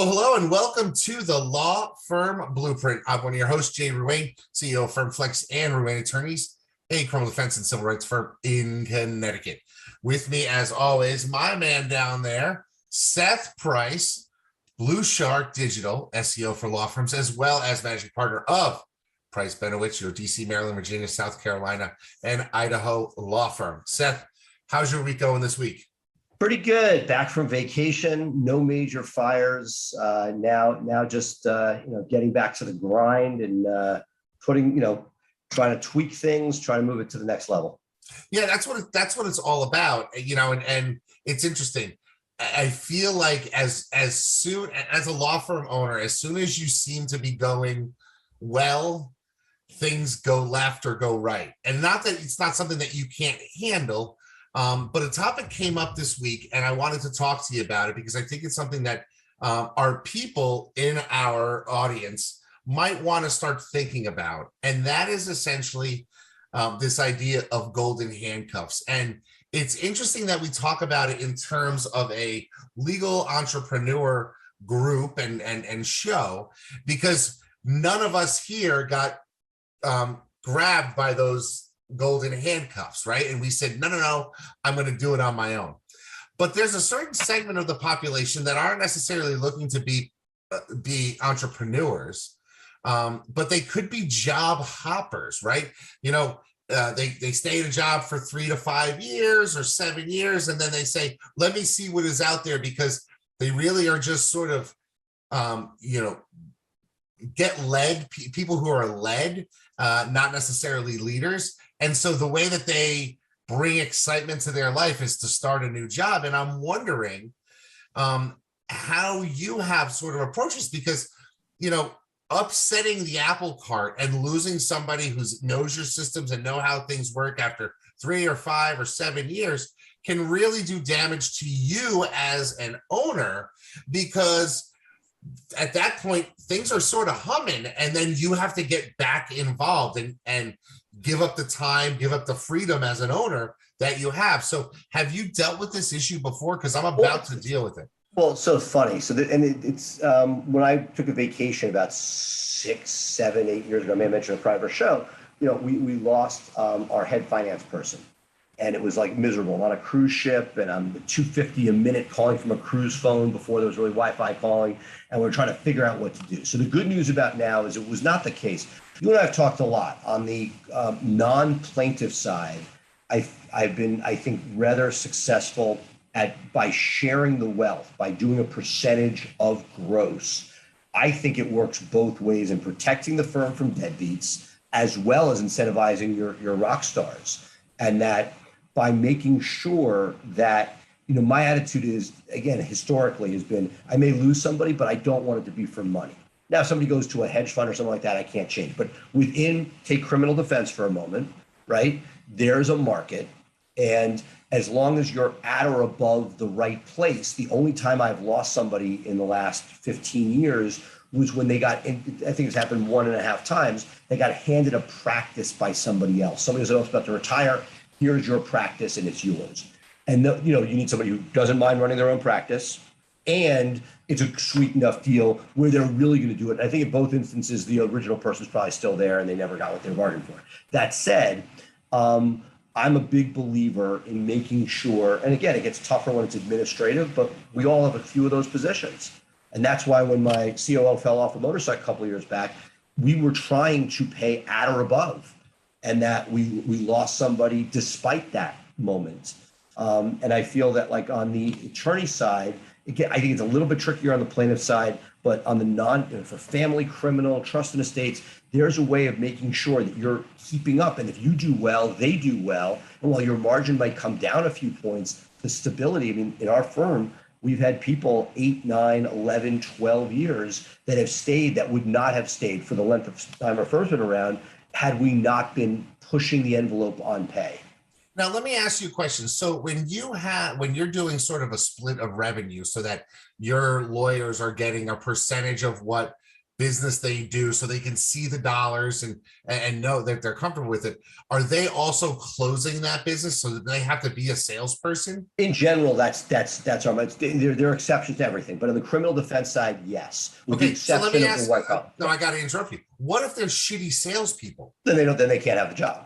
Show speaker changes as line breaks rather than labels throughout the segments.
Hello, and welcome to the Law Firm Blueprint. I'm one of your hosts, Jay Ruane, CEO of Firm Flex and Ruane Attorneys, a criminal defense and civil rights firm in Connecticut. With me, as always, my man down there, Seth Price, Blue Shark Digital, SEO for law firms, as well as managing partner of Price Benowitz, your DC, Maryland, Virginia, South Carolina, and Idaho law firm. Seth, how's your week going this week?
Pretty good. Back from vacation, no major fires. Now just getting back to the grind and trying to tweak things, trying to move it to the next level.
Yeah, that's what it's all about. And it's interesting. I feel like as soon as a law firm owner, as soon as you seem to be going well, things go left or go right. And not that it's not something that you can't handle. But a topic came up this week, and I wanted to talk to you about it because I think it's something that our people in our audience might want to start thinking about. And that is essentially this idea of golden handcuffs. And it's interesting that we talk about it in terms of a legal entrepreneur group and show, because none of us here got grabbed by those golden handcuffs, right? And we said, no, I'm going to do it on my own. But there's a certain segment of the population that aren't necessarily looking to be entrepreneurs, but they could be job hoppers, right? They stay in a job for 3 to 5 years or 7 years, and then they say, let me see what is out there, because they really are just sort of, get led, people who are led, not necessarily leaders. And so the way that they bring excitement to their life is to start a new job. And I'm wondering how you have sort of approaches, because, upsetting the apple cart and losing somebody who knows your systems and know how things work after 3 or 5 or 7 years can really do damage to you as an owner, because at that point, things are sort of humming, and then you have to get back involved and give up the time, give up the freedom as an owner that you have. So have you dealt with this issue before? Because I'm about to deal with it.
Well, it's so funny. It's when I took a vacation about 6, 7, 8 years ago, I may have mentioned a prior show, we lost our head finance person. And it was like miserable on a cruise ship, and I'm $250 a minute calling from a cruise phone before there was really Wi-Fi calling, and we're trying to figure out what to do. So the good news about now is it was not the case. You and I have talked a lot on the non-plaintiff side. I've been, I think, rather successful by sharing the wealth, by doing a percentage of gross. I think it works both ways in protecting the firm from deadbeats, as well as incentivizing your rock stars. And that by making sure that, my attitude is, again, historically has been, I may lose somebody, but I don't want it to be for money. Now, if somebody goes to a hedge fund or something like that, I can't change. But take criminal defense for a moment, right? There's a market. And as long as you're at or above the right place, the only time I've lost somebody in the last 15 years was when I think it's happened 1.5 times, they got handed a practice by somebody else. Somebody was about to retire. Here's your practice, and it's yours. And you need somebody who doesn't mind running their own practice, and it's a sweet enough deal where they're really going to do it. And I think in both instances, the original person's probably still there, and they never got what they bargained for. That said, I'm a big believer in making sure, and again, it gets tougher when it's administrative, but we all have a few of those positions. And that's why when my COO fell off a motorcycle a couple of years back, we were trying to pay at or above, and that we lost somebody despite that moment. And I feel that, like, on the attorney side, I think it's a little bit trickier on the plaintiff side, but on the for family, criminal, trust and estates, there's a way of making sure that you're keeping up. And if you do well, they do well. And while your margin might come down a few points, the stability, in our firm, we've had people 8, 9, 11, 12 years that have stayed that would not have stayed for the length of time our firm's been around had we not been pushing the envelope on pay.
Now, let me ask you a question. So when you're doing sort of a split of revenue so that your lawyers are getting a percentage of what business they do so they can see the dollars and know that they're comfortable with it. Are they also closing that business so that they have to be a salesperson?
In general, that's our mind. There are exceptions to everything, but on the criminal defense side, yes, with the
Okay, so let
exception
me
of the
ask,
white collar.
no, I got to interrupt you. What if they're shitty salespeople?
Then they can't have the job.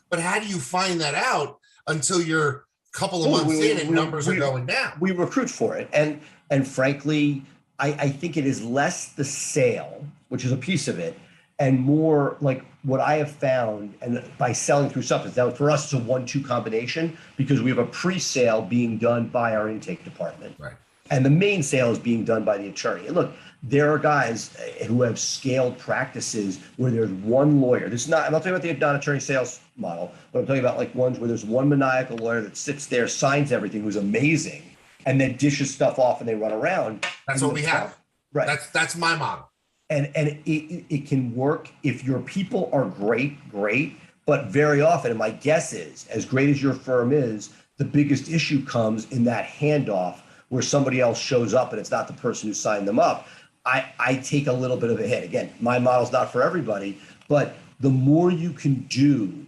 But how do you find that out until you're a couple of months in and numbers are going down?
We recruit for it. And frankly, I think it is less the sale, which is a piece of it, and more like what I have found, and by selling through substance. Now, for us, it's a 1-2 combination because we have a pre-sale being done by our intake department.
Right.
And the main sale is being done by the attorney. And look, there are guys who have scaled practices where there's one lawyer. I'm not talking about the non-attorney sales model, but I'm talking about like ones where there's one maniacal lawyer that sits there, signs everything, who's amazing, and then dishes stuff off and they run around.
That's what we have.
Right.
That's my model.
And it can work if your people are great, but very often, and my guess is, as great as your firm is, the biggest issue comes in that handoff where somebody else shows up and it's not the person who signed them up. I take a little bit of a hit. Again, my model's not for everybody, but the more you can do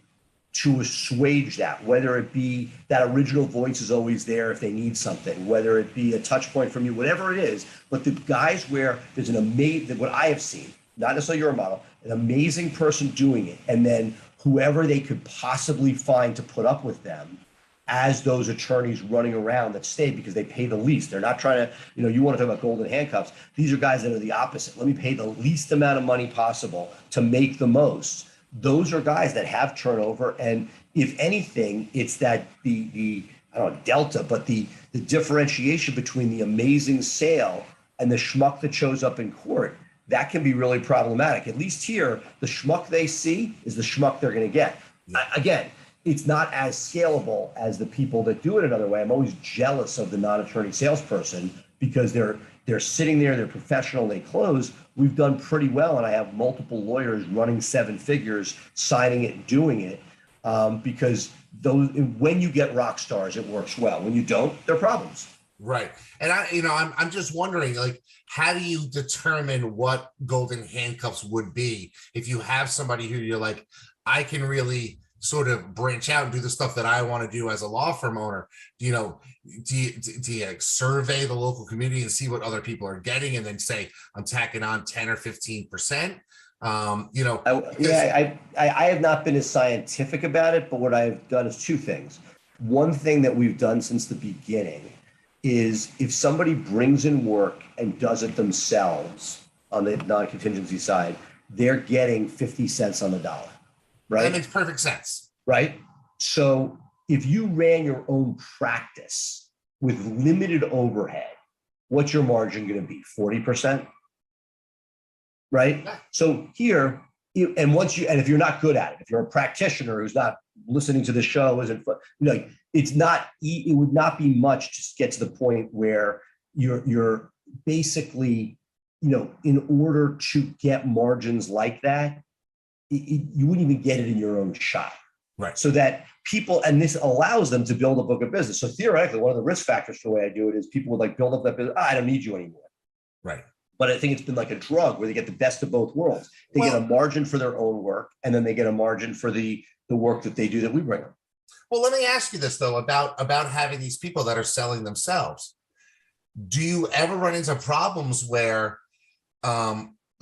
to assuage that, whether it be that original voice is always there if they need something, whether it be a touch point from you, whatever it is, but the guys where there's an amazing, what I have seen, not necessarily your model, an amazing person doing it, and then whoever they could possibly find to put up with them as those attorneys running around that stay because they pay the least. They're not trying to, you want to talk about golden handcuffs. These are guys that are the opposite. Let me pay the least amount of money possible to make the most. Those are guys that have turnover. And if anything, it's that the I don't know, delta, but the differentiation between the amazing sale and the schmuck that shows up in court, that can be really problematic. At least here, the schmuck they see is the schmuck they're going to get. Again, it's not as scalable as the people that do it another way. I'm always jealous of the non-attorney salesperson because they're sitting there, they're professional, they close. We've done pretty well, and I have multiple lawyers running 7 figures, signing it, doing it, because when you get rock stars, it works well. When you don't, there are problems.
Right. And I'm just wondering, like, how do you determine what golden handcuffs would be if you have somebody who you're like, I can really sort of branch out and do the stuff that I want to do as a law firm owner? Do you survey the local community and see what other people are getting and then say, I'm tacking on 10 or 15%?
I have not been as scientific about it, but what I've done is 2 things. One thing that we've done since the beginning is if somebody brings in work and does it themselves on the non-contingency side, they're getting 50 cents on the dollar. Right.
That makes perfect sense.
Right. So if you ran your own practice with limited overhead, what's your margin going to be? 40%. Right. Yeah. So here, and if you're not good at it, if you're a practitioner who's not listening to the show, it would not be much to get to the point where you're basically, in order to get margins like that, you wouldn't even get it in your own shop.
Right.
So that people, and this allows them to build a book of business. So theoretically, one of the risk factors for the way I do it is people would like build up that business. I don't need you anymore.
Right.
But I think it's been like a drug where they get the best of both worlds. They get a margin for their own work, and then they get a margin for the work that they do that we bring them.
Well, let me ask you this though, about having these people that are selling themselves. Do you ever run into problems where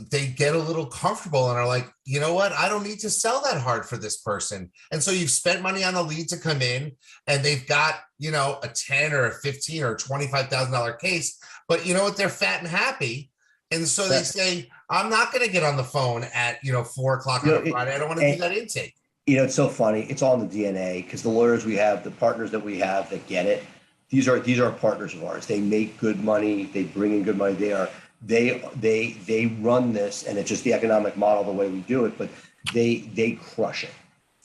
they get a little comfortable and are like, you know what, I don't need to sell that hard for this person? And so you've spent money on the lead to come in and they've got, a 10 or a 15 or $25,000 case, but you know what, they're fat and happy. And so they say, I'm not going to get on the phone at, 4 o'clock on a Friday. I don't want to do that intake.
It's so funny. It's all in the DNA because the lawyers we have, the partners that we have that get it, these are partners of ours. They make good money. They bring in good money. They run this, and it's just the economic model, the way we do it, but they crush it.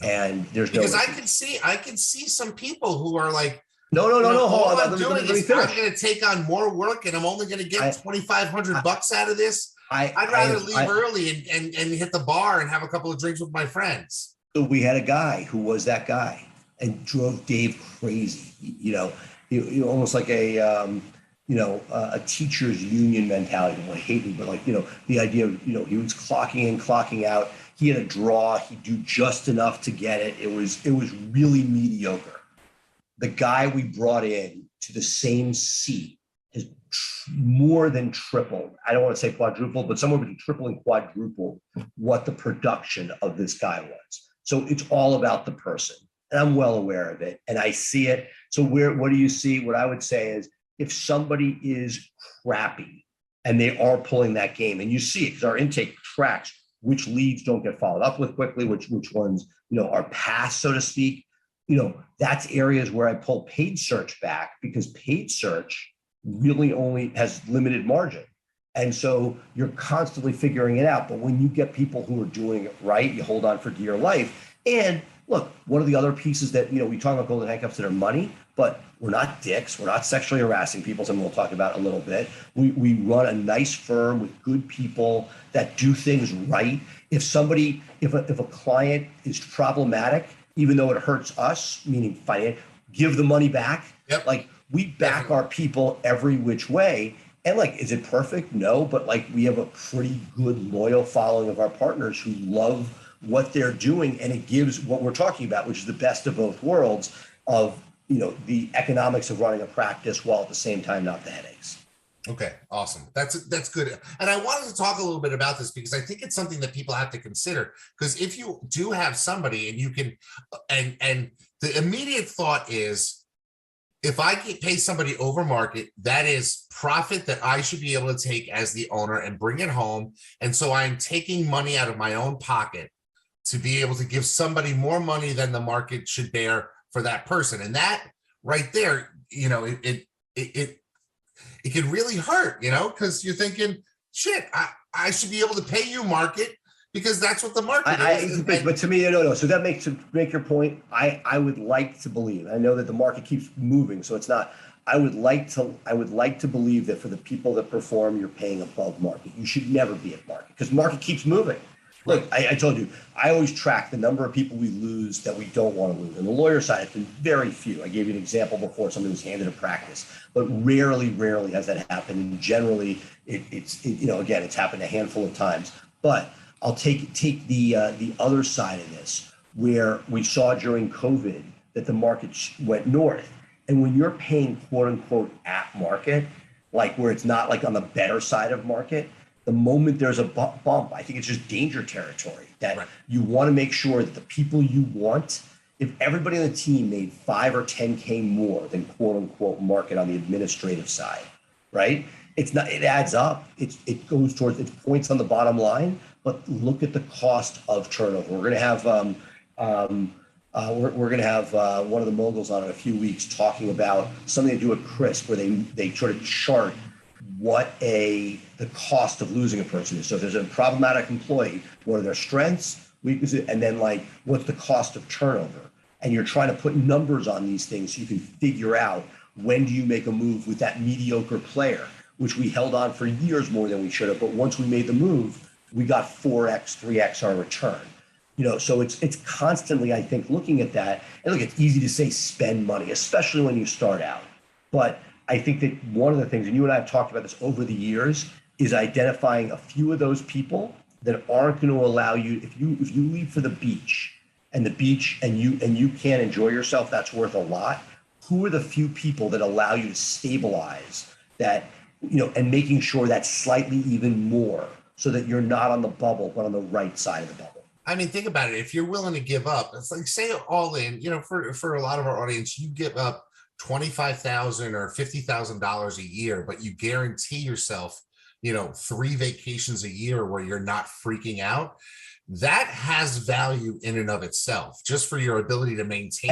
And there's
because I can see some people who are like, no.
Hold on.
I'm going to take on more work, and I'm only going to get $2,500 out of this. I'd rather leave early and hit the bar and have a couple of drinks with my friends.
So we had a guy who was that guy and drove Dave crazy. Almost like a a teacher's union mentality. Well, I hate me, but like, the idea of, he was clocking in, clocking out. He had a draw. He'd do just enough to get it. It was really mediocre. The guy we brought in to the same seat has more than tripled. I don't want to say quadrupled, but somewhere between triple and quadrupled what the production of this guy was. So it's all about the person. And I'm well aware of it. And I see it. So what do you see? What I would say is, if somebody is crappy and they are pulling that game, and you see it because our intake tracks which leads don't get followed up with quickly, which ones, are passed, so to speak. That's areas where I pull paid search back, because paid search really only has limited margin. And so you're constantly figuring it out. But when you get people who are doing it right, you hold on for dear life. And look, one of the other pieces that, we talk about golden handcuffs that are money, but we're not dicks. We're not sexually harassing people, something we'll talk about a little bit. We run a nice firm with good people that do things right. If a client is problematic, even though it hurts us, meaning finance, give the money back.
Yep.
Like, we back our people every which way. And like, is it perfect? No, but like, we have a pretty good, loyal following of our partners who love what they're doing. And it gives what we're talking about, which is the best of both worlds of, the economics of running a practice, while at the same time, not the headaches.
Okay, awesome. That's good. And I wanted to talk a little bit about this because I think it's something that people have to consider. Because if you do have somebody and you can, and the immediate thought is, if I can pay somebody over market, that is profit that I should be able to take as the owner and bring it home. And so I'm taking money out of my own pocket to be able to give somebody more money than the market should bear for that person. And that right there, it can really hurt, because you're thinking, shit, I should be able to pay you market, because that's what the market is.
But to me, no. So that makes, to make your point, I would like to believe, I know that the market keeps moving, so it's not, I would like to believe that for the people that perform, you're paying above market. You should never be at market, because market keeps moving. Look, I told you, I always track the number of people we lose that we don't want to lose. On the lawyer side, it's been very few. I gave you an example before, somebody was handed a practice, but rarely has that happened. And generally, again, it's happened a handful of times. But I'll take the other side of this, where we saw during COVID that the market went north. And when you're paying quote unquote at market, like where it's not like on the better side of market, the moment there's a bump, I think it's just danger territory, that you want to make sure that the people you want, if everybody on the team made 5 or 10K more than quote unquote market on the administrative side, right? It adds up. It goes towards, it's points on the bottom line, but look at the cost of turnover. We're going to have one of the moguls on in a few weeks talking about something they do at CRISP, where they sort of chart what the cost of losing a person is. So if there's a problematic employee, what are their strengths, weaknesses, and then like, what's the cost of turnover? And you're trying to put numbers on these things so you can figure out, when do you make a move with that mediocre player, which we held on for years more than we should have. But once we made the move, we got 4x, 3x our return. So it's constantly, I think, looking at that. And look, it's easy to say spend money, especially when you start out. But I think that one of the things, and you and I have talked about this over the years, is identifying a few of those people that aren't going to allow you, if you leave for the beach and you can't enjoy yourself, that's worth a lot. Who are the few people that allow you to stabilize that, and making sure that's slightly even more, so that you're not on the bubble, but on the right side of the bubble?
I mean, think about it. If you're willing to give up, it's like, say all in, for a lot of our audience, you give up $25,000 or $50,000 a year, but you guarantee yourself, 3 vacations a year where you're not freaking out. That has value in and of itself, just for your ability to maintain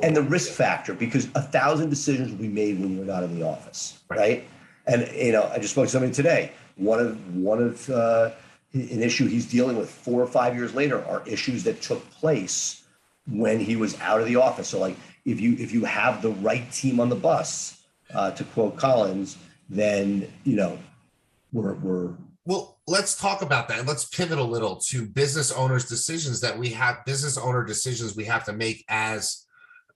and the risk factor, because 1,000 decisions will be made when you're not in the office, right? And I just spoke to somebody today. One of an issue he's dealing with 4 or 5 years later are issues that took place when he was out of the office. So like, if you have the right team on the bus, to quote Collins, then we're
well. Let's talk about that. Let's pivot a little to business owner decisions we have to make as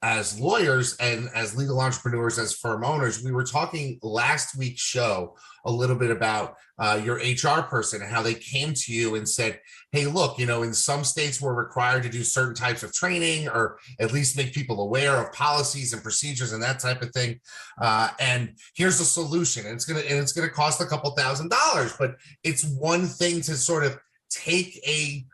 as lawyers and as legal entrepreneurs, as firm owners, we were talking last week's show a little bit about your HR person and how they came to you and said, hey, look, in some states we're required to do certain types of training, or at least make people aware of policies and procedures and that type of thing. And here's a solution. And it's gonna cost a couple $1,000s, but it's one thing to sort of take a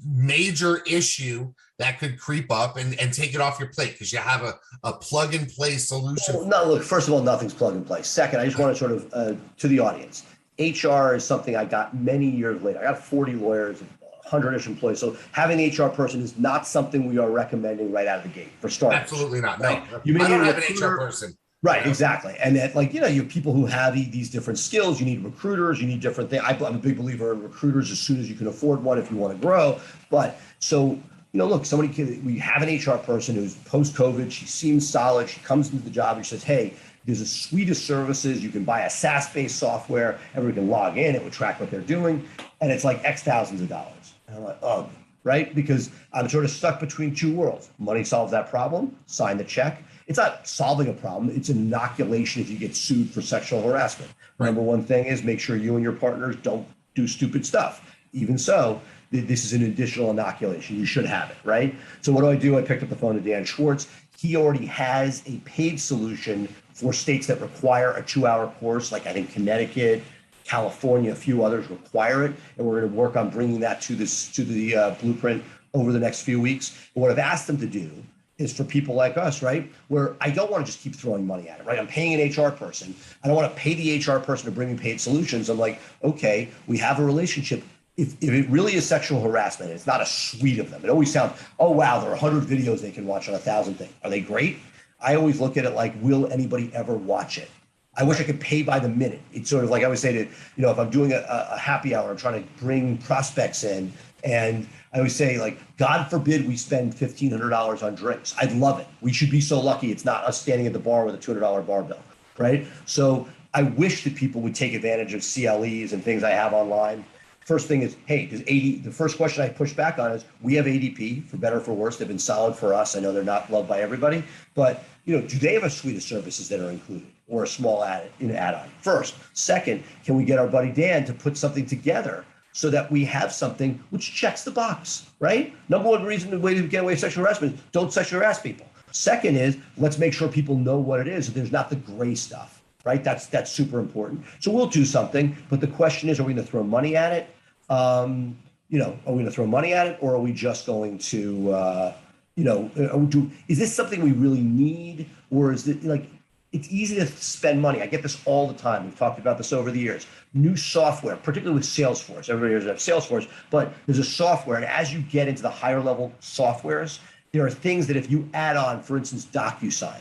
major issue that could creep up and take it off your plate, because you have a plug and play solution.
Well, no, look, first of all, nothing's plug and play. Second, I just want to sort of, to the audience, HR is something I got many years later. I got 40 lawyers, 100-ish employees. So having an HR person is not something we are recommending right out of the gate for starters.
Absolutely not. No,
right? You may
I don't
need
have an HR person.
Right, exactly. And that, like, you have people who have these different skills. You need recruiters, you need different things. I'm a big believer in recruiters as soon as you can afford one if you want to grow. But so, look, we have an HR person who's post-COVID. She seems solid. She comes into the job and she says, hey, there's a suite of services. You can buy a SaaS-based software. Everyone can log in. It would track what they're doing. And it's like X thousands of dollars. And I'm like, oh, right? Because I'm sort of stuck between two worlds. Money solves that problem. Sign the check. It's not solving a problem. It's an inoculation if you get sued for sexual harassment. Right. Number one thing is make sure you and your partners don't do stupid stuff. Even so, this is an additional inoculation. You should have it, right? So what do? I picked up the phone to Dan Schwartz. He already has a paid solution for states that require a 2-hour course, like I think Connecticut, California, a few others require it. And we're going to work on bringing that to the blueprint over the next few weeks. And what I've asked them to do is for people like us, right, where I don't want to just keep throwing money at it, right? I'm paying an HR person. I don't want to pay the HR person to bring me paid solutions. I'm like, okay, we have a relationship. If it really is sexual harassment, it's not a suite of them. It always sounds, oh, wow, there are 100 videos they can watch on 1,000 things. Are they great? I always look at it like, will anybody ever watch it? I wish I could pay by the minute. It's sort of like I always say to, if I'm doing a happy hour, I'm trying to bring prospects in, and I always say, like, God forbid we spend $1,500 on drinks. I'd love it. We should be so lucky it's not us standing at the bar with a $200 bar bill, right? So I wish that people would take advantage of CLEs and things I have online. First thing is, hey, the first question I push back on is, we have ADP, for better or for worse. They've been solid for us. I know they're not loved by everybody, but do they have a suite of services that are included, or a small add-on? First. Second, can we get our buddy Dan to put something together so that we have something which checks the box, right? Number one reason, the way to get away with sexual harassment is don't sexually harass people. Second is, let's make sure people know what it is, so there's not the gray stuff, right? That's super important. So we'll do something, but the question is, are we going to throw money at it? Are we going to throw money at it, or are we just going to, is this something we really need, or is it like, it's easy to spend money. I get this all the time. We've talked about this over the years. New software, particularly with Salesforce. Everybody hears of Salesforce, but there's a software, and as you get into the higher level softwares, there are things that if you add on, for instance, DocuSign,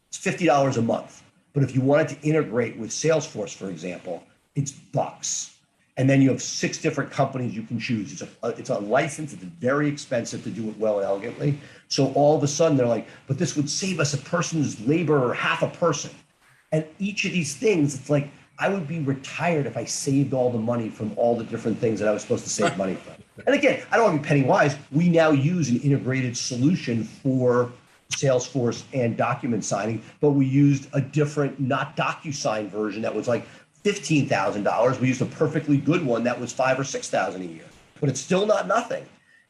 it's $50 a month. But if you wanted to integrate with Salesforce, for example, it's bucks. And then you have 6 different companies you can choose. It's a license. It's very expensive to do it well and elegantly. So all of a sudden they're like, but this would save us a person's labor or half a person. And each of these things, it's like, I would be retired if I saved all the money from all the different things that I was supposed to save money from. And again, I don't want to be penny wise. We now use an integrated solution for Salesforce and document signing, but we used a different, not DocuSign version that was like $15,000. We used a perfectly good one that was $5,000 or $6,000 a year, but it's still not nothing.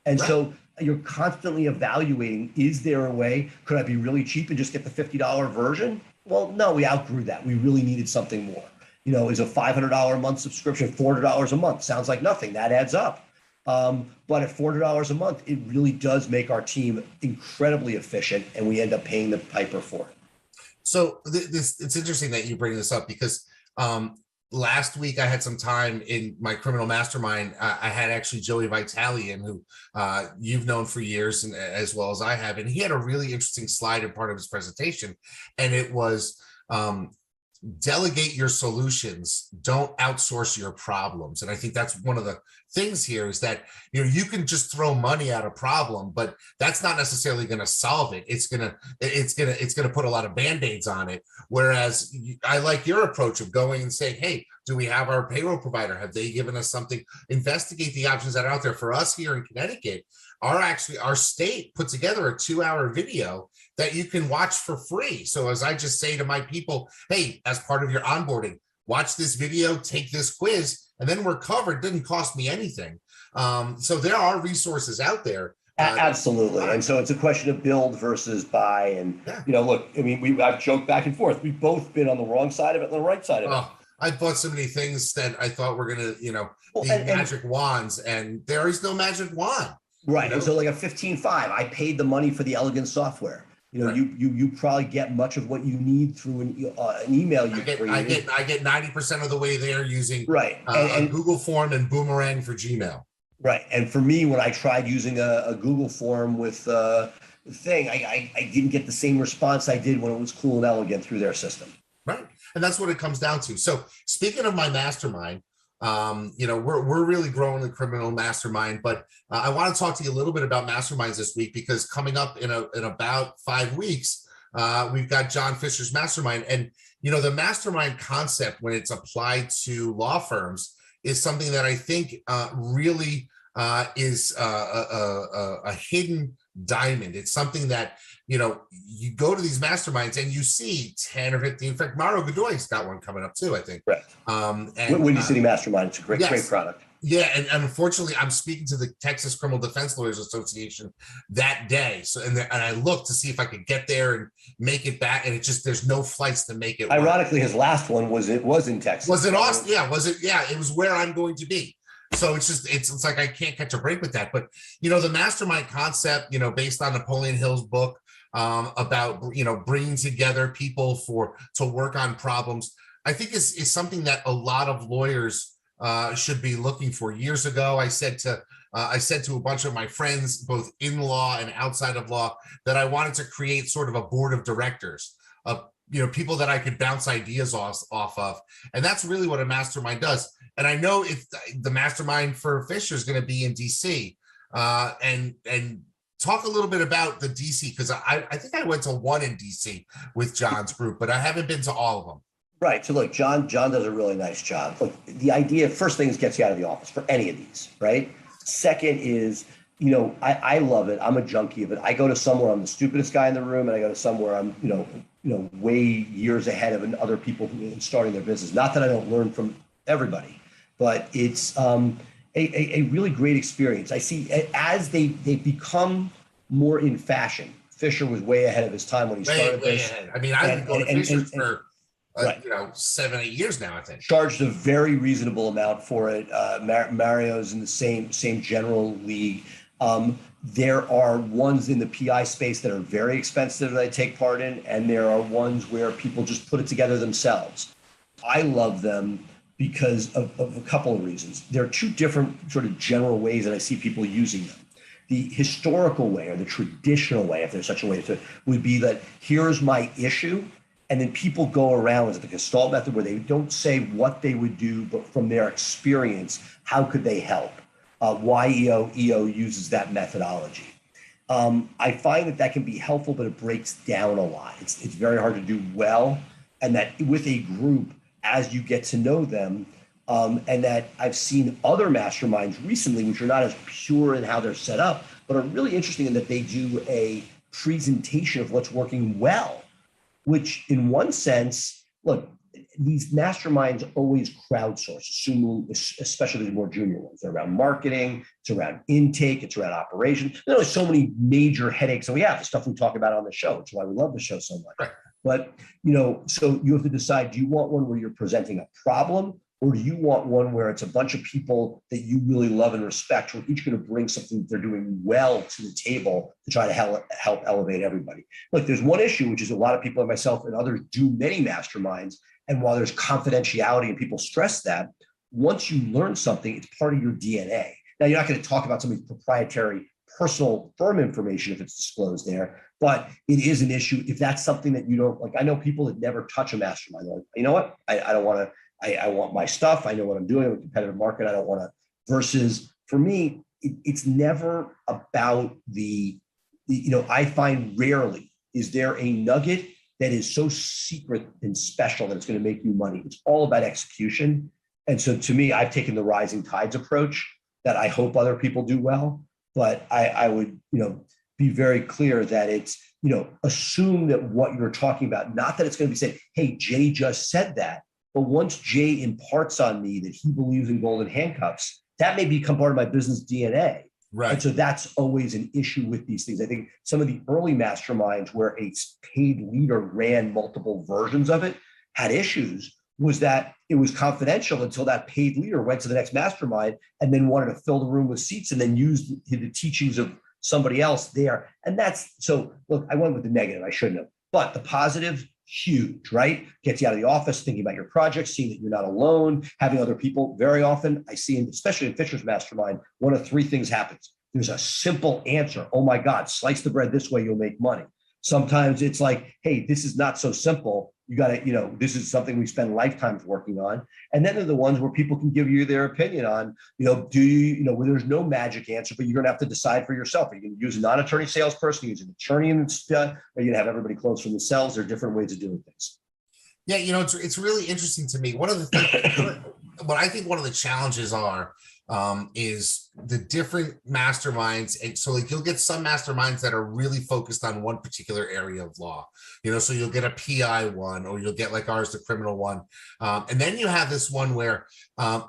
And right. So you're constantly evaluating, is there a way, could I be really cheap and just get the $50 version? Well, no, we outgrew that. We really needed something more. Is a $500 a month subscription, $400 a month, sounds like nothing. That adds up. But at $400 a month, it really does make our team incredibly efficient, and we end up paying the piper for it.
So it's interesting that you bring this up, because last week I had some time in my criminal mastermind. I had actually Joey Vitalian, who you've known for years, and as well as I have, and he had a really interesting slide in part of his presentation, and it was delegate your solutions, don't outsource your problems. And I think that's one of the things here, is that you can just throw money at a problem, but that's not necessarily going to solve it. It's going to put a lot of band-aids on it. Whereas I like your approach of going and saying, hey, do we have our payroll provider? Have they given us something? Investigate the options that are out there. For us here in Connecticut, our state put together a 2-hour video that you can watch for free. So as I just say to my people, hey, as part of your onboarding, watch this video, take this quiz, and then we're covered. Didn't cost me anything. So there are resources out there.
Absolutely. And so it's a question of build versus buy. And,
Yeah.
Look, I mean, I've joked back and forth. We've both been on the wrong side of it and the right side of it.
I bought so many things that I thought were going to,
Well,
be magic wands, and there is no magic wand.
Right. And so like a 15.5, I paid the money for the elegant software.
Right.
You probably get much of what you need through an email you created.
I get 90% of the way there using
right.
And Google Form and Boomerang for Gmail.
Right. And for me, when I tried using a Google form with the thing, I didn't get the same response I did when it was cool and elegant through their system.
Right. And that's what it comes down to. So speaking of my mastermind, we're really growing the criminal mastermind, but I want to talk to you a little bit about masterminds this week, because coming up in about 5 weeks, we've got John Fisher's mastermind. And, the mastermind concept, when it's applied to law firms, is something that I think really is a hidden diamond. It's something that, you go to these masterminds and you see 10 or 15. In fact, Mario Godoy's got one coming up too, I think.
Right.
And
Windy City Mastermind. It's a great product.
Yeah, and unfortunately, I'm speaking to the Texas Criminal Defense Lawyers Association that day. So, and I looked to see if I could get there and make it back, and there's no flights to make it.
Ironically, his last one was in Texas.
Was it Austin? Yeah, was it? Yeah, it was where I'm going to be. So it's like I can't catch a break with that. But the mastermind concept, based on Napoleon Hill's book about bringing together people to work on problems, I think is something that a lot of lawyers should be looking for. Years ago, I said to a bunch of my friends, both in law and outside of law, that I wanted to create sort of a board of directors of people that I could bounce ideas off of, and that's really what a mastermind does. And I know if the mastermind for Fisher is going to be in DC, and talk a little bit about the DC, because I think I went to one in DC with John's group, but I haven't been to all of them.
Right. So look, John does a really nice job. Look, the idea, first thing is gets you out of the office for any of these, right? Second is, I love it. I'm a junkie of it. I go to somewhere I'm the stupidest guy in the room, and I go to somewhere I'm, way years ahead of other people starting their business. Not that I don't learn from everybody, but it's a really great experience. I see as they become more in fashion. Fisher was way ahead of his time when he started this.
Ahead. I mean, I've been going to Fisher for 7-8 years now, I think.
Charged a very reasonable amount for it. Mario's in the same general league. There are ones in the PI space that are very expensive that I take part in, and there are ones where people just put it together themselves. I love them because of a couple of reasons. There are two different sort of general ways that I see people using them. The historical way, or the traditional way, if there's such a way, would be that here's my issue, and then people go around with the Gestalt method, where they don't say what they would do, but from their experience, how could they help? YEO uses that methodology. I find that can be helpful, but it breaks down a lot. It's very hard to do well, and that with a group, as you get to know them, and that I've seen other masterminds recently, which are not as pure in how they're set up, but are really interesting in that they do a presentation of what's working well, which in one sense, look, these masterminds always crowdsource, especially the more junior ones. They're around marketing, it's around intake, it's around operations. There's so many major headaches that we have, the stuff we talk about on the show. It's why we love the show so much.
Right.
But, so you have to decide, do you want one where you're presenting a problem, or do you want one where it's a bunch of people that you really love and respect, who are each going to bring something that they're doing well to the table to try to help elevate everybody? Look, there's one issue, which is a lot of people like myself and others do many masterminds. And while there's confidentiality and people stress that, once you learn something, it's part of your DNA. Now, you're not going to talk about somebody's proprietary personal firm information if it's disclosed there, but it is an issue if that's something that you don't like. I know people that never touch a mastermind. They're like, you know what? I don't want to. I want my stuff. I know what I'm doing. I'm a competitive market. I don't want to. Versus for me, it's never about I find rarely is there a nugget that is so secret and special that it's going to make you money. It's all about execution. And so to me, I've taken the rising tides approach that I hope other people do well. but I would, be very clear that it's, assume that what you're talking about, not that it's going to be saying, hey, Jay just said that, but once Jay imparts on me that he believes in golden handcuffs, that may become part of my business DNA.
Right.
And so that's always an issue with these things. I think some of the early masterminds where a paid leader ran multiple versions of it had issues, was that it was confidential until that paid leader went to the next mastermind and then wanted to fill the room with seats and then used the teachings of somebody else there. And that's, so look, I went with the negative, I shouldn't have, but the positive, huge, right? Gets you out of the office, thinking about your project, seeing that you're not alone, having other people. Very often I see, especially in Fisher's Mastermind, one of three things happens. There's a simple answer. Oh my God, slice the bread this way, you'll make money. Sometimes it's like, hey, this is not so simple. You got to, this is something we spend lifetimes working on. And then there are the ones where people can give you their opinion on, do you, where there's no magic answer, but you're going to have to decide for yourself. Are you going to use a non-attorney salesperson, use an attorney, and are you going to have everybody close from themselves? There are different ways of doing things.
Yeah, it's really interesting to me. One of the things, what I think one of the challenges is the different masterminds. And so like you'll get some masterminds that are really focused on one particular area of law, so you'll get a PI one, or you'll get like ours, the criminal one. And then you have this one where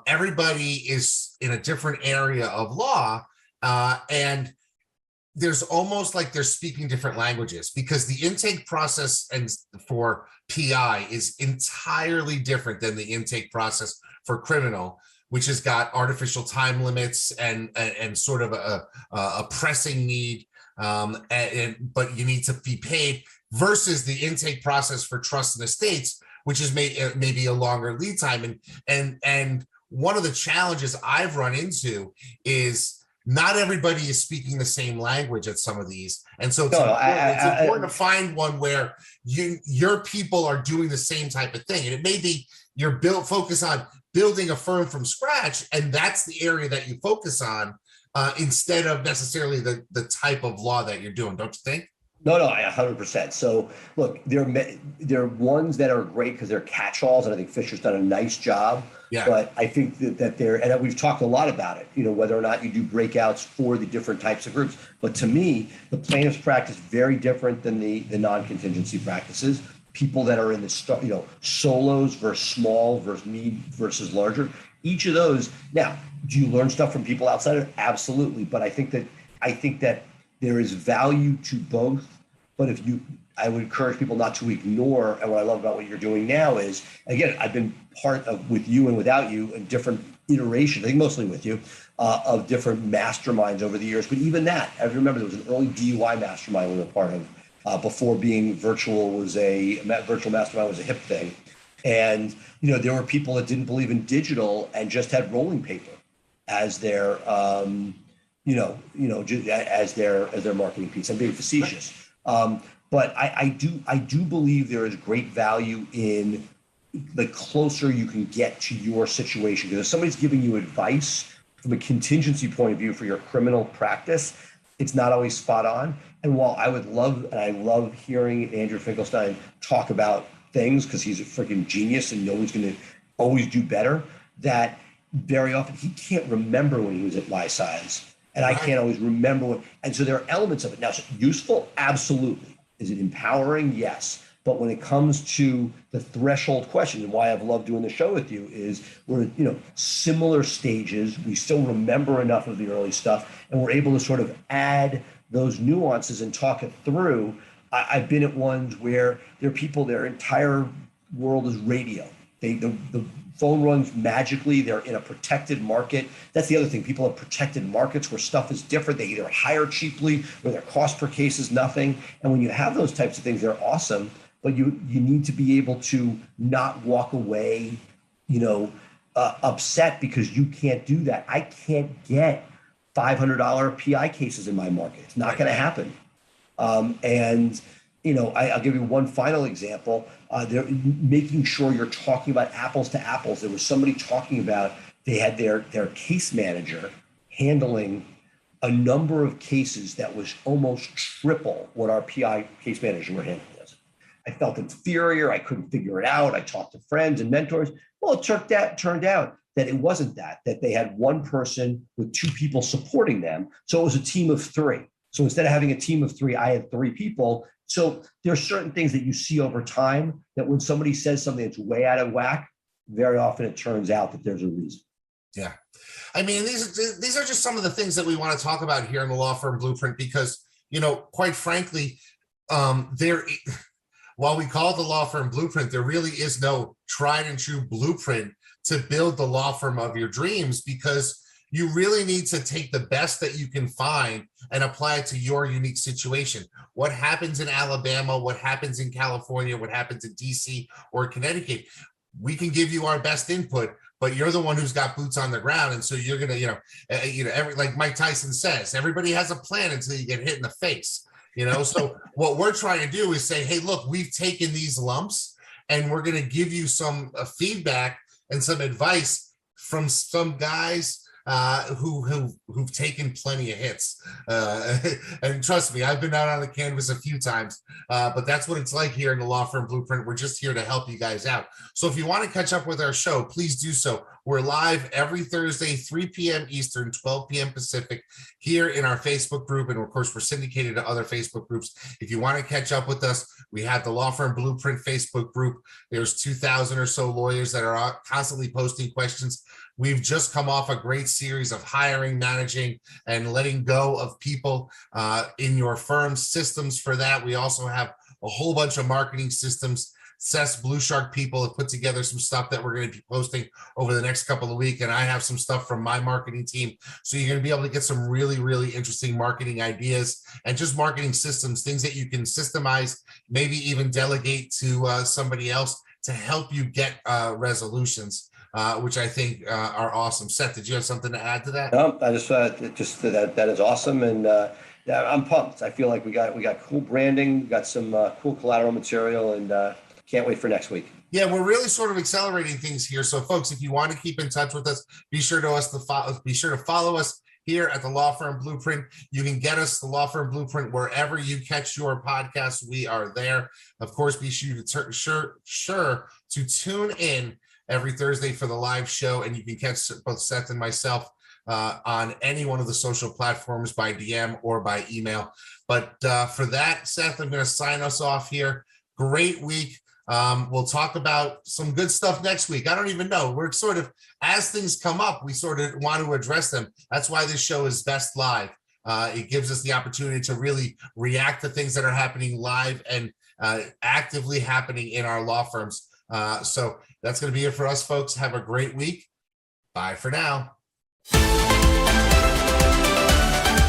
everybody is in a different area of law. And there's almost like they're speaking different languages, because the intake process and for PI is entirely different than the intake process for criminal, which has got artificial time limits and sort of a pressing need, but you need to be paid, versus the intake process for trust and estates, which is maybe a longer lead time. And one of the challenges I've run into is not everybody is speaking the same language at some of these. And so it's important to find one where your people are doing the same type of thing. And it may be you're focus on building a firm from scratch, and that's the area that you focus on, instead of necessarily the type of law that you're doing, don't you think?
No, 100%. So look, there are ones that are great because they're catch-alls, and I think Fisher's done a nice job.
Yeah.
But I think that and we've talked a lot about it, whether or not you do breakouts for the different types of groups. But to me, the plaintiff's practice is very different than the non-contingency practices. People that are in the solos versus small versus versus larger. Each of those. Now, do you learn stuff from people outside of it? Absolutely. But I think that there is value to both. But I would encourage people not to ignore. And what I love about what you're doing now is, again, I've been part of, with you and without you, in different iterations, I think mostly with you, of different masterminds over the years. But even that, I remember there was an early DUI mastermind we were part of, before being virtual mastermind was a hip thing. And, there were people that didn't believe in digital and just had rolling paper as their, as their marketing piece. I'm being facetious. But I do believe there is great value in the closer you can get to your situation. Because if somebody's giving you advice from a contingency point of view for your criminal practice, it's not always spot on. And while I love hearing Andrew Finkelstein talk about things, because he's a freaking genius and knows he's going to always do better, that very often he can't remember when he was at my size. And I can't always remember and so there are elements of it. Now, is it useful? Absolutely. Is it empowering? Yes. But when it comes to the threshold question, and why I've loved doing the show with you, is we're, similar stages. We still remember enough of the early stuff, and we're able to sort of add those nuances and talk it through. I've been at ones where there are people, their entire world is radio. The phone runs magically. They're in a protected market. That's the other thing. People have protected markets where stuff is different. They either hire cheaply or their cost per case is nothing. And when you have those types of things, they're awesome. But you need to be able to not walk away, upset because you can't do that. I can't get $500 PI cases in my market. It's not going to happen. I'll give you one final example. They're making sure you're talking about apples to apples. There was somebody talking about they had their case manager handling a number of cases that was almost triple what our PI case manager were handling. I felt inferior. I couldn't figure it out. I talked to friends and mentors. Well, it turned out that it wasn't that they had one person with two people supporting them. So it was a team of three. So instead of having a team of three, I had three people. So there are certain things that you see over time that when somebody says something that's way out of whack, very often it turns out that there's a reason.
Yeah. I mean, these are just some of the things that we want to talk about here in the Law Firm Blueprint, because, quite frankly, while we call it the Law Firm Blueprint, there really is no tried and true blueprint to build the law firm of your dreams, because you really need to take the best that you can find and apply it to your unique situation. What happens in Alabama, what happens in California, what happens in DC or Connecticut, we can give you our best input, but you're the one who's got boots on the ground. And so you're going to, like Mike Tyson says, everybody has a plan until you get hit in the face, So what we're trying to do is say, hey, look, we've taken these lumps and we're going to give you some feedback and some advice from some guys who've taken plenty of hits. And trust me, I've been out on the canvas a few times, but that's what it's like here in the Law Firm Blueprint. We're just here to help you guys out. So if you want to catch up with our show, please do so. We're live every Thursday, 3 p.m. Eastern, 12 p.m. Pacific, here in our Facebook group. And of course, we're syndicated to other Facebook groups. If you want to catch up with us, we have the Law Firm Blueprint Facebook group. There's 2,000 or so lawyers that are constantly posting questions. We've just come off a great series of hiring, managing, and letting go of people in your firm's systems. For that, we also have a whole bunch of marketing systems. Seth's Blue Shark people have put together some stuff that we're going to be posting over the next couple of weeks, and I have some stuff from my marketing team. So you're going to be able to get some really, really interesting marketing ideas and just marketing systems, things that you can systemize, maybe even delegate to somebody else to help you get resolutions. Which I think are awesome. Seth, did you have something to add to that?
No, I just that is awesome, and I'm pumped. I feel like we got cool branding, we got some cool collateral material, and can't wait for next week.
Yeah, we're really sort of accelerating things here. So, folks, if you want to keep in touch with us, be sure to follow us here at the Law Firm Blueprint. You can get us, the Law Firm Blueprint, wherever you catch your podcasts. We are there. Of course, be sure to tune in every Thursday for the live show, and you can catch both Seth and myself on any one of the social platforms by DM or by email. But for that, Seth, I'm going to sign us off here. Great week. We'll talk about some good stuff next week. I don't even know. We're sort of, as things come up, we sort of want to address them. That's why this show is best live. It gives us the opportunity to really react to things that are happening live and actively happening in our law firms. So that's going to be it for us, folks. Have a great week. Bye for now.